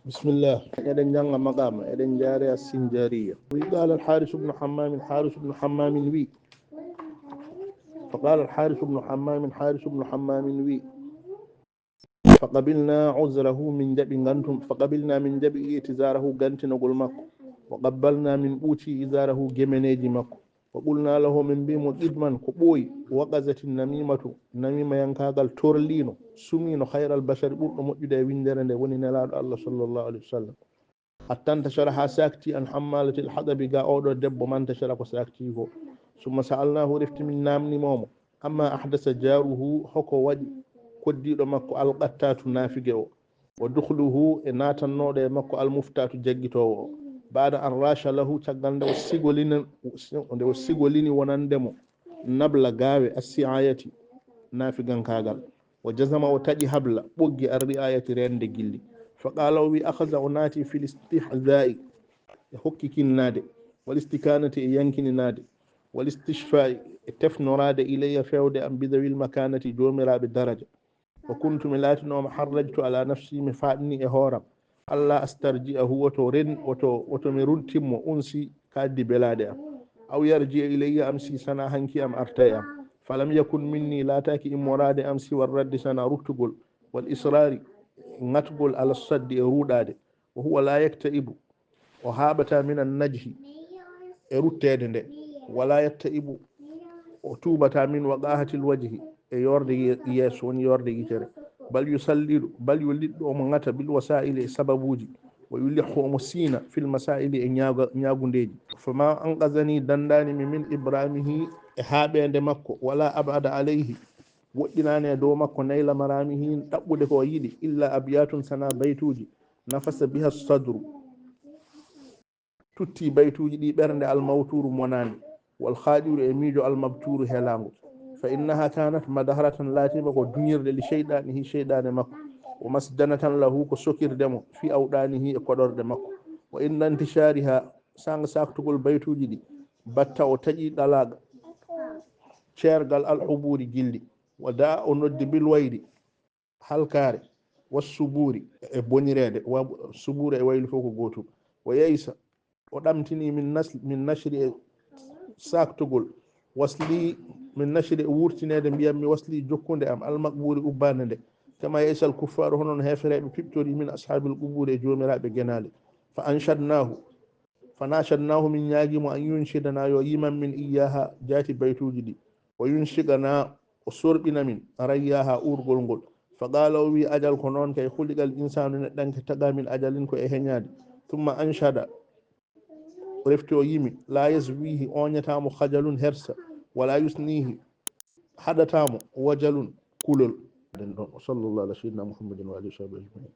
بسم الله. إذن جنغ مقام إذن جاري السنجارية. وقال الحارث بن حمام وي. فقال الحارث بن حمام وي فقبلنا عذره من جب غنتم فقبلنا من جب اعتذاره غنت نقول مكو وقبلنا من بوتي إزاره جمنيجي مكو وقلنا له من بيم إدمان كبوي وقزت نميمة ينكاغل تورلينو سمينو خير البشر بورنو مجد ويندرن وني نلاد الله صلى الله عليه وسلم حتى انتشر ساكتي أن حمالة الحطب غا أودو دب من انتشر ساكتي هو ثم سألناه رفت من نامني مومو أما أحدث جاره حكو وجه koddiɗo makko alqattatu naafige o wa dukhluhu e natannoɗo e makko almuftatu jaggitowo o baada an rasha lahu caggal nde o sigolini wonandemo nabla gaawe assiayati naafigankagal wa jazama o taƴi habla ɓoggi an riayati rende gilli fa qala o wi akhadha o naati fil istihzai e hokkikinnade wal istikanati e yankininade wal istishfai e tefnorade ilayya fewde am bidawil makanati jomiraɓe daraja وكنت ملات نوم حرجت على نفسي مفادني إهورم الله أسترجئه وتمرون تم أنسي كادي بلادي أو يرجع إلي أمسي سنة هنكي أم أرتيا فلم يكن مني لا تاكي مراد أمسي والرد سنة رتقل والإصرار نتقل على الصد روداد وهو لا يكتئب وهابة من النجح رتاد ولا يكتئب وتوبة من وقاهة الوجه e yorde yeeso woni yorde yitere bal yulidɗo omo ngata bil wasaili e sababuji wa yulihu omo siina fil masaili e ñagundeji fama anqazani dandani min ibrahimihi e haaɓede makko wala abada alayhi woɗɗinani e dow makko nayla maramihi ɗaɓɓude ko yiɗi illa abiyatun sana baytuji nafasa biha sadru tutti baytuji ɗi ɓernde almawturu monani wal khadiru e miijo almabturu helago فإنها كانت مدهرة لاتبة ودنير لشيطانه شيطان مكو ومسجنة له كسكر دمو في أودانه قدر دمكو وإن انتشارها سانغ ساكتقل بيتو جدي بطا وتجي دلاغ شيرغل الحبور جلدي وداء ند بالويد halkare والسبور بونيرede والسبور ويل فوق غوتو وييس ودمتني من نشر ساكتقل wasli min nashri wurtinede mbiyam mi wasli jokkunde am almaqburi ubbanede kama yasal kuffar honon heferebe piptori min ashabil qubur e jomirabe genale fa nashadnahu min yaagimo an yunshidana yo yiman min iyaha jati baytuji di wa yunshigana o sorbina min rayyaha urgol ngol fa qala wi ajal ko non kay khuligal insanu nedanke taga min ajalin ko e henyade thumma anshada refti o yimi la yaswihi onyatamo khajalun hersa ولا يثنيه حدثام وجل كلل. صلى الله على سيدنا محمد وعلى اله وصحبه اجمعين.